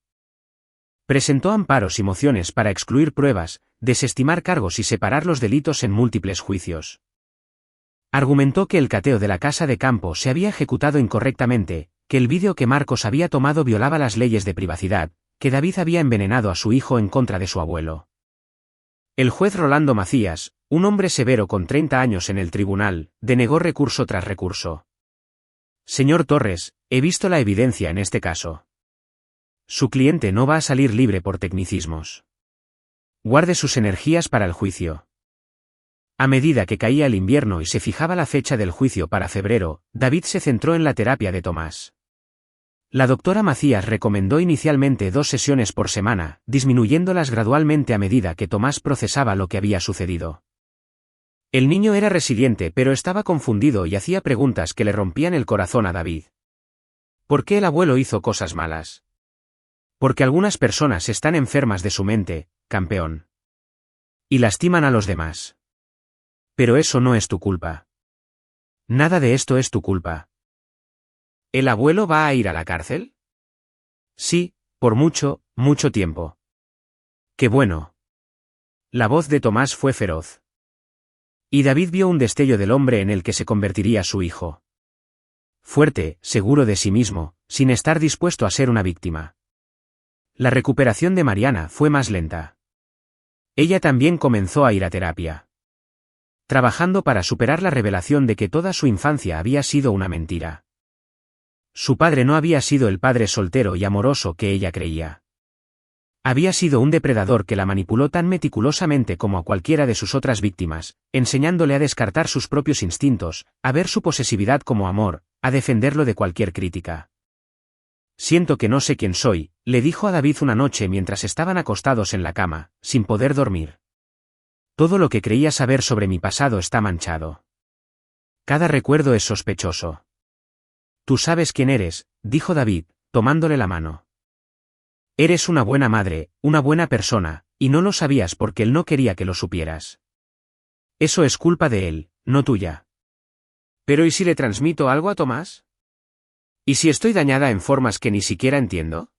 Presentó amparos y mociones para excluir pruebas, desestimar cargos y separar los delitos en múltiples juicios. Argumentó que el cateo de la casa de campo se había ejecutado incorrectamente, que el vídeo que Marcos había tomado violaba las leyes de privacidad, que David había envenenado a su hijo en contra de su abuelo. El juez Rolando Macías, un hombre severo con 30 años en el tribunal, denegó recurso tras recurso. Señor Torres, he visto la evidencia en este caso. Su cliente no va a salir libre por tecnicismos. Guarde sus energías para el juicio. A medida que caía el invierno y se fijaba la fecha del juicio para febrero, David se centró en la terapia de Tomás. La doctora Macías recomendó inicialmente 2 sesiones por semana, disminuyéndolas gradualmente a medida que Tomás procesaba lo que había sucedido. El niño era resiliente pero estaba confundido y hacía preguntas que le rompían el corazón a David. ¿Por qué el abuelo hizo cosas malas? Porque algunas personas están enfermas de su mente, campeón. Y lastiman a los demás. Pero eso no es tu culpa. Nada de esto es tu culpa. ¿El abuelo va a ir a la cárcel? Sí, por mucho, mucho tiempo. ¡Qué bueno! La voz de Tomás fue feroz. Y David vio un destello del hombre en el que se convertiría su hijo. Fuerte, seguro de sí mismo, sin estar dispuesto a ser una víctima. La recuperación de Mariana fue más lenta. Ella también comenzó a ir a terapia. Trabajando para superar la revelación de que toda su infancia había sido una mentira. Su padre no había sido el padre soltero y amoroso que ella creía. Había sido un depredador que la manipuló tan meticulosamente como a cualquiera de sus otras víctimas, enseñándole a descartar sus propios instintos, a ver su posesividad como amor, a defenderlo de cualquier crítica. Siento que no sé quién soy, le dijo a David una noche mientras estaban acostados en la cama, sin poder dormir. Todo lo que creía saber sobre mi pasado está manchado. Cada recuerdo es sospechoso. Tú sabes quién eres, dijo David, tomándole la mano. Eres una buena madre, una buena persona, y no lo sabías porque él no quería que lo supieras. Eso es culpa de él, no tuya. ¿Pero y si le transmito algo a Tomás? ¿Y si estoy dañada en formas que ni siquiera entiendo?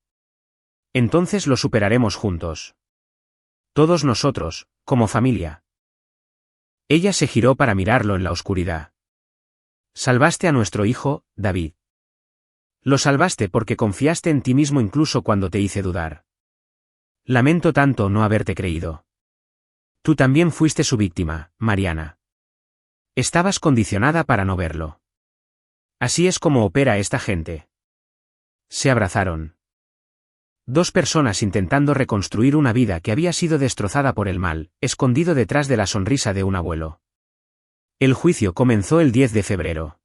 Entonces lo superaremos juntos. Todos nosotros, como familia. Ella se giró para mirarlo en la oscuridad. Salvaste a nuestro hijo, David. Lo salvaste porque confiaste en ti mismo incluso cuando te hice dudar. Lamento tanto no haberte creído. Tú también fuiste su víctima, Mariana. Estabas condicionada para no verlo. Así es como opera esta gente. Se abrazaron. 2 personas intentando reconstruir una vida que había sido destrozada por el mal, escondido detrás de la sonrisa de un abuelo. El juicio comenzó el 10 de febrero.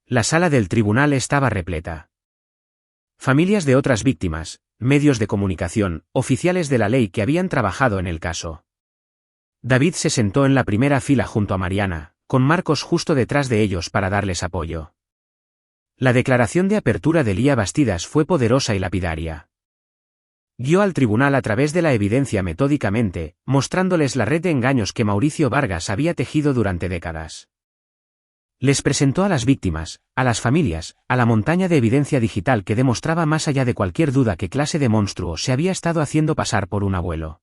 La sala del tribunal estaba repleta. Familias de otras víctimas, medios de comunicación, oficiales de la ley que habían trabajado en el caso. David se sentó en la primera fila junto a Mariana, con Marcos justo detrás de ellos para darles apoyo. La declaración de apertura de Lía Bastidas fue poderosa y lapidaria. Guió al tribunal a través de la evidencia metódicamente, mostrándoles la red de engaños que Mauricio Vargas había tejido durante décadas. Les presentó a las víctimas, a las familias, a la montaña de evidencia digital que demostraba más allá de cualquier duda qué clase de monstruo se había estado haciendo pasar por un abuelo.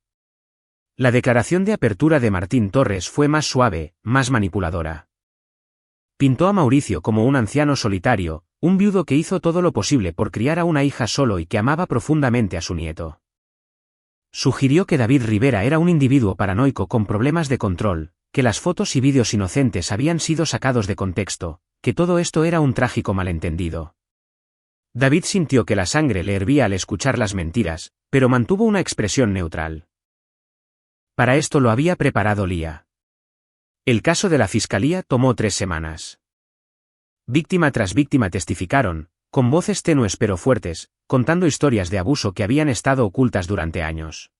La declaración de apertura de Martín Torres fue más suave, más manipuladora. Pintó a Mauricio como un anciano solitario, un viudo que hizo todo lo posible por criar a una hija solo y que amaba profundamente a su nieto. Sugirió que David Rivera era un individuo paranoico con problemas de control, que las fotos y vídeos inocentes habían sido sacados de contexto, que todo esto era un trágico malentendido. David sintió que la sangre le hervía al escuchar las mentiras, pero mantuvo una expresión neutral. Para esto lo había preparado Lía. El caso de la fiscalía tomó 3 semanas. Víctima tras víctima testificaron, con voces tenues pero fuertes, contando historias de abuso que habían estado ocultas durante años.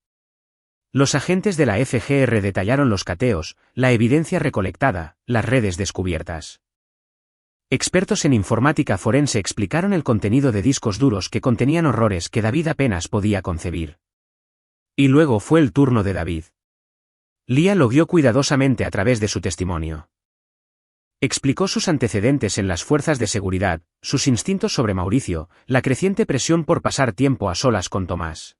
Los agentes de la FGR detallaron los cateos, la evidencia recolectada, las redes descubiertas. Expertos en informática forense explicaron el contenido de discos duros que contenían horrores que David apenas podía concebir. Y luego fue el turno de David. Lía lo guió cuidadosamente a través de su testimonio. Explicó sus antecedentes en las fuerzas de seguridad, sus instintos sobre Mauricio, la creciente presión por pasar tiempo a solas con Tomás.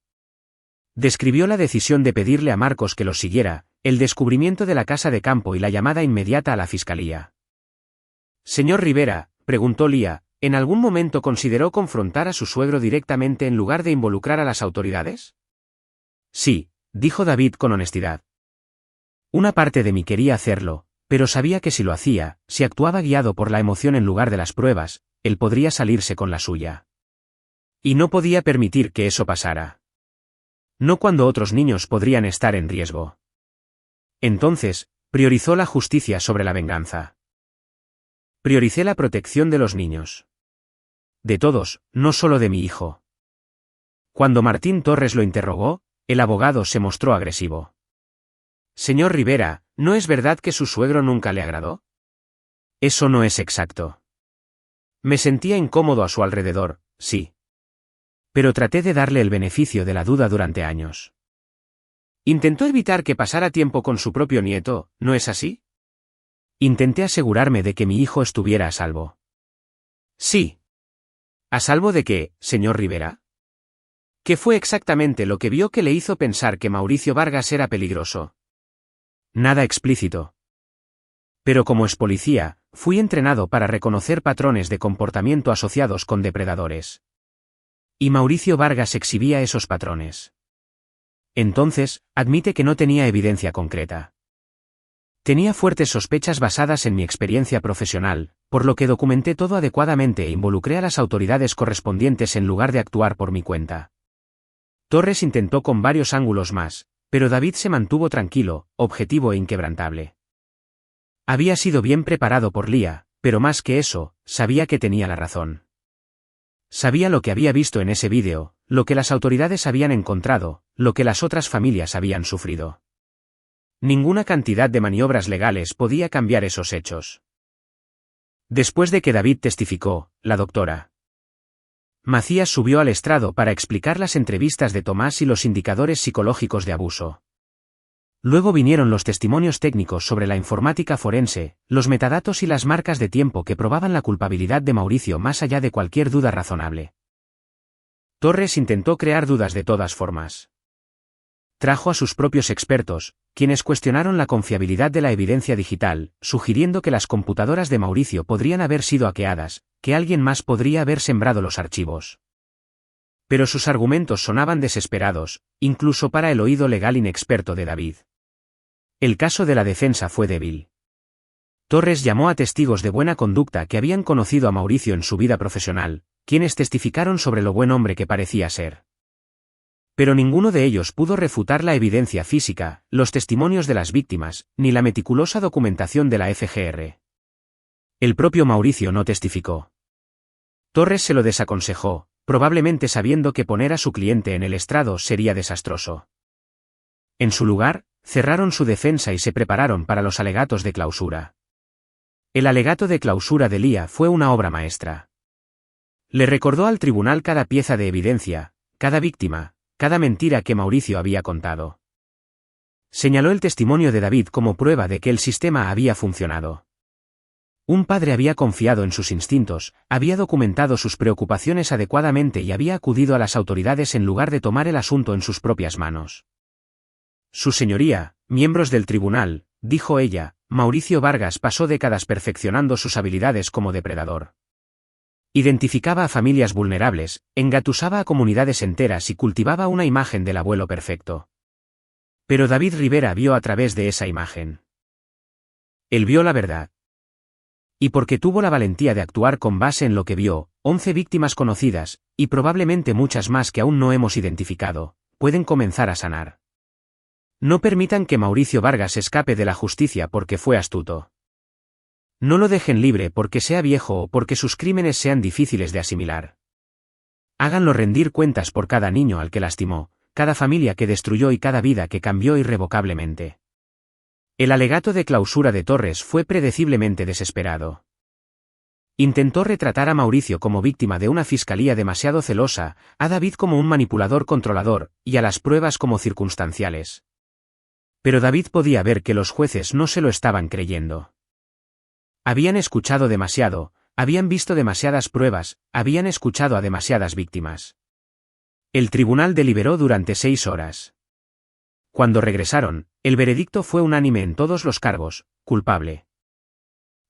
Describió la decisión de pedirle a Marcos que los siguiera, el descubrimiento de la casa de campo y la llamada inmediata a la fiscalía. «Señor Rivera», preguntó Lía, ¿en algún momento consideró confrontar a su suegro directamente en lugar de involucrar a las autoridades? «Sí», dijo David con honestidad. «Una parte de mí quería hacerlo, pero sabía que si lo hacía, si actuaba guiado por la emoción en lugar de las pruebas, él podría salirse con la suya. Y no podía permitir que eso pasara. No cuando otros niños podrían estar en riesgo. Entonces, priorizó la justicia sobre la venganza. Prioricé la protección de los niños. De todos, no solo de mi hijo». Cuando Martín Torres lo interrogó, el abogado se mostró agresivo. «Señor Rivera, ¿no es verdad que su suegro nunca le agradó?» «Eso no es exacto. Me sentía incómodo a su alrededor, sí. Pero traté de darle el beneficio de la duda durante años. Intentó evitar que pasara tiempo con su propio nieto, ¿no es así?» «Intenté asegurarme de que mi hijo estuviera a salvo». «Sí. ¿A salvo de qué, señor Rivera? ¿Qué fue exactamente lo que vio que le hizo pensar que Mauricio Vargas era peligroso?» «Nada explícito. Pero como ex policía, fui entrenado para reconocer patrones de comportamiento asociados con depredadores. Y Mauricio Vargas exhibía esos patrones. Entonces, admite que no tenía evidencia concreta. Tenía fuertes sospechas basadas en mi experiencia profesional, por lo que documenté todo adecuadamente e involucré a las autoridades correspondientes en lugar de actuar por mi cuenta». Torres intentó con varios ángulos más, pero David se mantuvo tranquilo, objetivo e inquebrantable. Había sido bien preparado por Lía, pero más que eso, sabía que tenía la razón. Sabía lo que había visto en ese vídeo, lo que las autoridades habían encontrado, lo que las otras familias habían sufrido. Ninguna cantidad de maniobras legales podía cambiar esos hechos. Después de que David testificó, la doctora Macías subió al estrado para explicar las entrevistas de Tomás y los indicadores psicológicos de abuso. Luego vinieron los testimonios técnicos sobre la informática forense, los metadatos y las marcas de tiempo que probaban la culpabilidad de Mauricio más allá de cualquier duda razonable. Torres intentó crear dudas de todas formas. Trajo a sus propios expertos, quienes cuestionaron la confiabilidad de la evidencia digital, sugiriendo que las computadoras de Mauricio podrían haber sido hackeadas, que alguien más podría haber sembrado los archivos. Pero sus argumentos sonaban desesperados, incluso para el oído legal inexperto de David. El caso de la defensa fue débil. Torres llamó a testigos de buena conducta que habían conocido a Mauricio en su vida profesional, quienes testificaron sobre lo buen hombre que parecía ser. Pero ninguno de ellos pudo refutar la evidencia física, los testimonios de las víctimas, ni la meticulosa documentación de la FGR. El propio Mauricio no testificó. Torres se lo desaconsejó, probablemente sabiendo que poner a su cliente en el estrado sería desastroso. En su lugar, cerraron su defensa y se prepararon para los alegatos de clausura. El alegato de clausura de Lía fue una obra maestra. Le recordó al tribunal cada pieza de evidencia, cada víctima, cada mentira que Mauricio había contado. Señaló el testimonio de David como prueba de que el sistema había funcionado. Un padre había confiado en sus instintos, había documentado sus preocupaciones adecuadamente y había acudido a las autoridades en lugar de tomar el asunto en sus propias manos. Su señoría, miembros del tribunal, dijo ella, Mauricio Vargas pasó décadas perfeccionando sus habilidades como depredador. Identificaba a familias vulnerables, engatusaba a comunidades enteras y cultivaba una imagen del abuelo perfecto. Pero David Rivera vio a través de esa imagen. Él vio la verdad. Y porque tuvo la valentía de actuar con base en lo que vio, 11 víctimas conocidas, y probablemente muchas más que aún no hemos identificado, pueden comenzar a sanar. No permitan que Mauricio Vargas escape de la justicia porque fue astuto. No lo dejen libre porque sea viejo o porque sus crímenes sean difíciles de asimilar. Háganlo rendir cuentas por cada niño al que lastimó, cada familia que destruyó y cada vida que cambió irrevocablemente. El alegato de clausura de Torres fue predeciblemente desesperado. Intentó retratar a Mauricio como víctima de una fiscalía demasiado celosa, a David como un manipulador controlador, y a las pruebas como circunstanciales. Pero David podía ver que los jueces no se lo estaban creyendo. Habían escuchado demasiado, habían visto demasiadas pruebas, habían escuchado a demasiadas víctimas. El tribunal deliberó durante 6 horas. Cuando regresaron, el veredicto fue unánime en todos los cargos, culpable.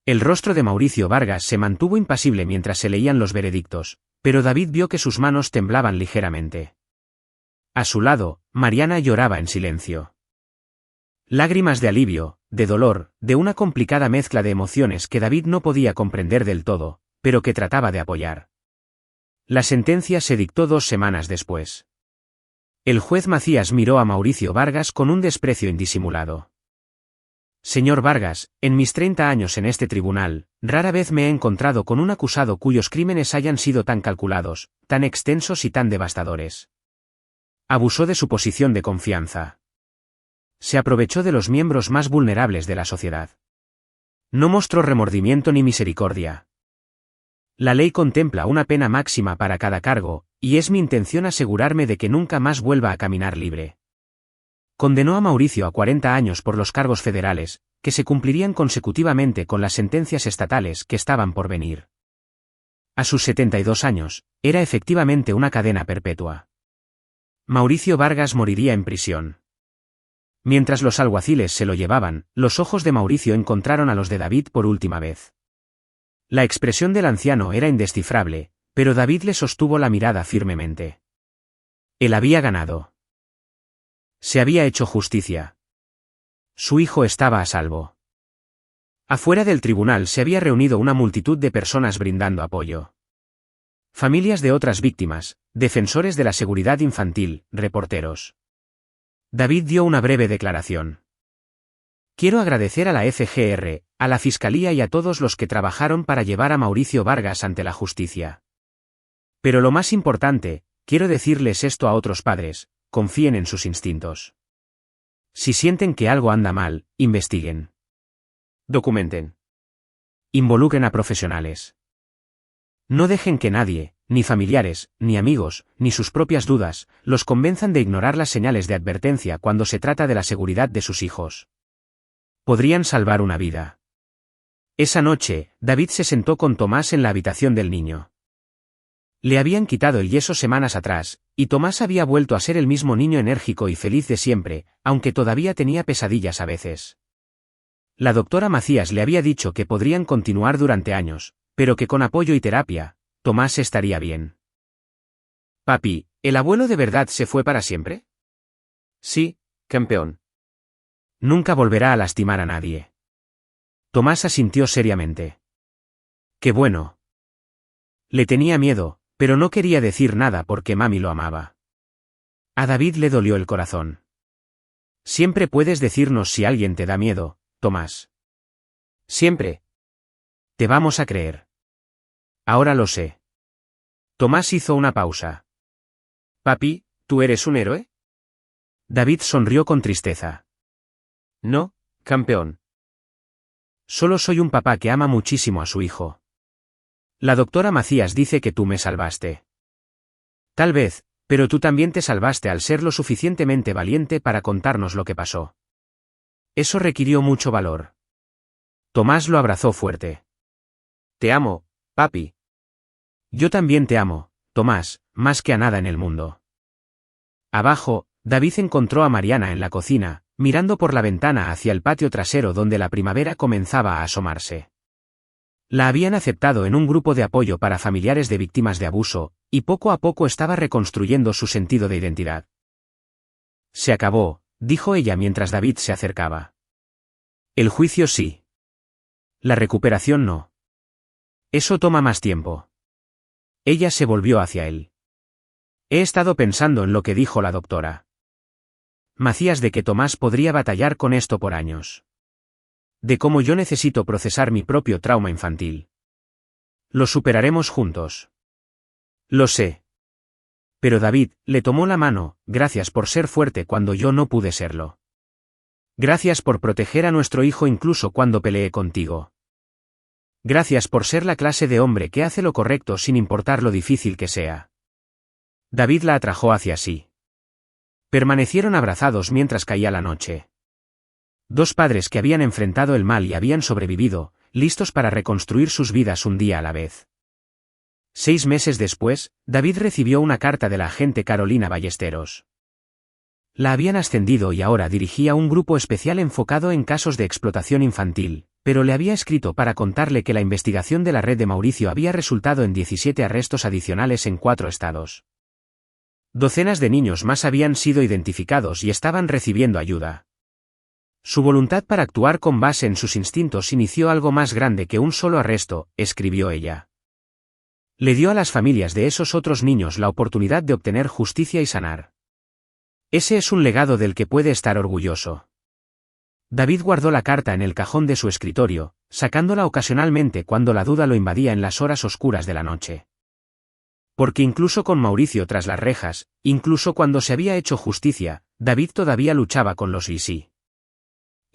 El rostro de Mauricio Vargas se mantuvo impasible mientras se leían los veredictos, pero David vio que sus manos temblaban ligeramente. A su lado, Mariana lloraba en silencio. Lágrimas de alivio, de dolor, de una complicada mezcla de emociones que David no podía comprender del todo, pero que trataba de apoyar. La sentencia se dictó 2 semanas después. El juez Macías miró a Mauricio Vargas con un desprecio indisimulado. Señor Vargas, en mis 30 años en este tribunal, rara vez me he encontrado con un acusado cuyos crímenes hayan sido tan calculados, tan extensos y tan devastadores. Abusó de su posición de confianza. Se aprovechó de los miembros más vulnerables de la sociedad. No mostró remordimiento ni misericordia. La ley contempla una pena máxima para cada cargo, y es mi intención asegurarme de que nunca más vuelva a caminar libre. Condenó a Mauricio a 40 años por los cargos federales, que se cumplirían consecutivamente con las sentencias estatales que estaban por venir. A sus 72 años, era efectivamente una cadena perpetua. Mauricio Vargas moriría en prisión. Mientras los alguaciles se lo llevaban, los ojos de Mauricio encontraron a los de David por última vez. La expresión del anciano era indescifrable, pero David le sostuvo la mirada firmemente. Él había ganado. Se había hecho justicia. Su hijo estaba a salvo. Afuera del tribunal se había reunido una multitud de personas brindando apoyo. Familias de otras víctimas, defensores de la seguridad infantil, reporteros. David dio una breve declaración. Quiero agradecer a la FGR, a la Fiscalía y a todos los que trabajaron para llevar a Mauricio Vargas ante la justicia. Pero lo más importante, quiero decirles esto a otros padres, confíen en sus instintos. Si sienten que algo anda mal, investiguen. Documenten. Involucren a profesionales. No dejen que nadie, ni familiares, ni amigos, ni sus propias dudas, los convenzan de ignorar las señales de advertencia cuando se trata de la seguridad de sus hijos. Podrían salvar una vida. Esa noche, David se sentó con Tomás en la habitación del niño. Le habían quitado el yeso semanas atrás, y Tomás había vuelto a ser el mismo niño enérgico y feliz de siempre, aunque todavía tenía pesadillas a veces. La doctora Macías le había dicho que podrían continuar durante años, pero que con apoyo y terapia, Tomás estaría bien. Papi, ¿el abuelo de verdad se fue para siempre? Sí, campeón. Nunca volverá a lastimar a nadie. Tomás asintió seriamente. Qué bueno. Le tenía miedo, pero no quería decir nada porque mami lo amaba. A David le dolió el corazón. Siempre puedes decirnos si alguien te da miedo, Tomás. Siempre. Te vamos a creer. Ahora lo sé. Tomás hizo una pausa. Papi, ¿tú eres un héroe? David sonrió con tristeza. No, campeón. Solo soy un papá que ama muchísimo a su hijo. La doctora Macías dice que tú me salvaste. Tal vez, pero tú también te salvaste al ser lo suficientemente valiente para contarnos lo que pasó. Eso requirió mucho valor. Tomás lo abrazó fuerte. Te amo, papi. Yo también te amo, Tomás, más que a nada en el mundo. Abajo, David encontró a Mariana en la cocina, mirando por la ventana hacia el patio trasero donde la primavera comenzaba a asomarse. La habían aceptado en un grupo de apoyo para familiares de víctimas de abuso, y poco a poco estaba reconstruyendo su sentido de identidad. Se acabó, dijo ella mientras David se acercaba. El juicio sí. La recuperación no. Eso toma más tiempo. Ella se volvió hacia él. He estado pensando en lo que dijo la doctora Macías de que Tomás podría batallar con esto por años. De cómo yo necesito procesar mi propio trauma infantil. Lo superaremos juntos. Lo sé. Pero David le tomó la mano, gracias por ser fuerte cuando yo no pude serlo. Gracias por proteger a nuestro hijo incluso cuando peleé contigo. Gracias por ser la clase de hombre que hace lo correcto sin importar lo difícil que sea. David la atrajo hacia sí. Permanecieron abrazados mientras caía la noche. Dos padres que habían enfrentado el mal y habían sobrevivido, listos para reconstruir sus vidas un día a la vez. 6 meses después, David recibió una carta de la agente Carolina Ballesteros. La habían ascendido y ahora dirigía un grupo especial enfocado en casos de explotación infantil, pero le había escrito para contarle que la investigación de la red de Mauricio había resultado en 17 arrestos adicionales en 4 estados. Docenas de niños más habían sido identificados y estaban recibiendo ayuda. Su voluntad para actuar con base en sus instintos inició algo más grande que un solo arresto, escribió ella. Le dio a las familias de esos otros niños la oportunidad de obtener justicia y sanar. Ese es un legado del que puede estar orgulloso. David guardó la carta en el cajón de su escritorio, sacándola ocasionalmente cuando la duda lo invadía en las horas oscuras de la noche. Porque incluso con Mauricio tras las rejas, incluso cuando se había hecho justicia, David todavía luchaba con los y sí.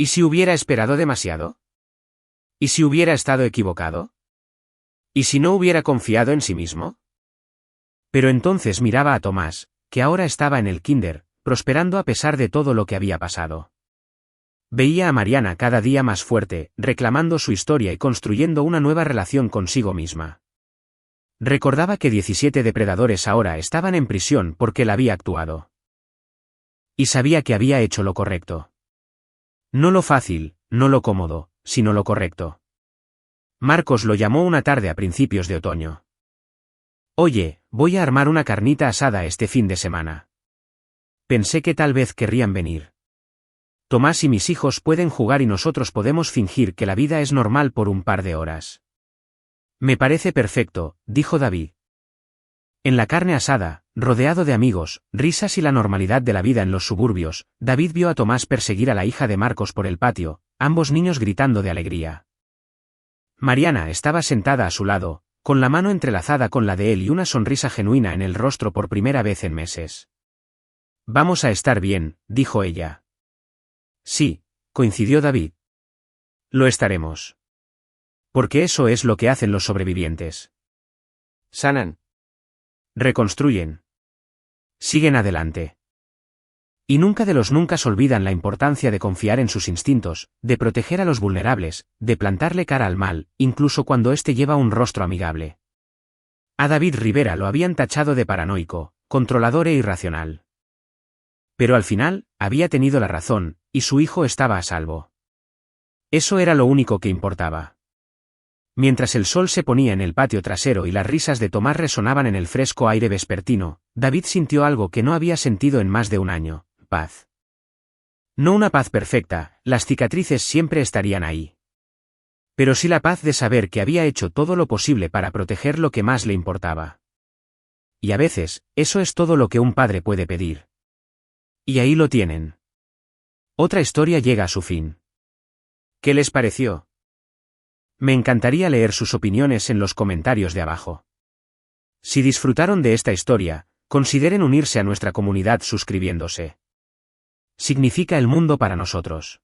¿Y si hubiera esperado demasiado? ¿Y si hubiera estado equivocado? ¿Y si no hubiera confiado en sí mismo? Pero entonces miraba a Tomás, que ahora estaba en el kinder, prosperando a pesar de todo lo que había pasado. Veía a Mariana cada día más fuerte, reclamando su historia y construyendo una nueva relación consigo misma. Recordaba que 17 depredadores ahora estaban en prisión porque él había actuado. Y sabía que había hecho lo correcto. No lo fácil, no lo cómodo, sino lo correcto. Marcos lo llamó una tarde a principios de otoño. Oye, voy a armar una carnita asada este fin de semana. Pensé que tal vez querrían venir. Tomás y mis hijos pueden jugar y nosotros podemos fingir que la vida es normal por un par de horas. Me parece perfecto, dijo David. En la carne asada, rodeado de amigos, risas y la normalidad de la vida en los suburbios, David vio a Tomás perseguir a la hija de Marcos por el patio, ambos niños gritando de alegría. Mariana estaba sentada a su lado, con la mano entrelazada con la de él y una sonrisa genuina en el rostro por primera vez en meses. Vamos a estar bien, dijo ella. Sí, coincidió David. Lo estaremos. Porque eso es lo que hacen los sobrevivientes. Sanan. Reconstruyen. Siguen adelante. Y nunca de los nunca olvidan la importancia de confiar en sus instintos, de proteger a los vulnerables, de plantarle cara al mal, incluso cuando éste lleva un rostro amigable. A David Rivera lo habían tachado de paranoico, controlador e irracional. Pero al final, había tenido la razón, y su hijo estaba a salvo. Eso era lo único que importaba. Mientras el sol se ponía en el patio trasero y las risas de Tomás resonaban en el fresco aire vespertino, David sintió algo que no había sentido en más de un año: paz. No una paz perfecta, las cicatrices siempre estarían ahí. Pero sí la paz de saber que había hecho todo lo posible para proteger lo que más le importaba. Y a veces, eso es todo lo que un padre puede pedir. Y ahí lo tienen. Otra historia llega a su fin. ¿Qué les pareció? Me encantaría leer sus opiniones en los comentarios de abajo. Si disfrutaron de esta historia, consideren unirse a nuestra comunidad suscribiéndose. Significa el mundo para nosotros.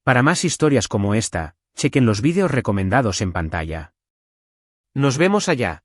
Para más historias como esta, chequen los vídeos recomendados en pantalla. Nos vemos allá.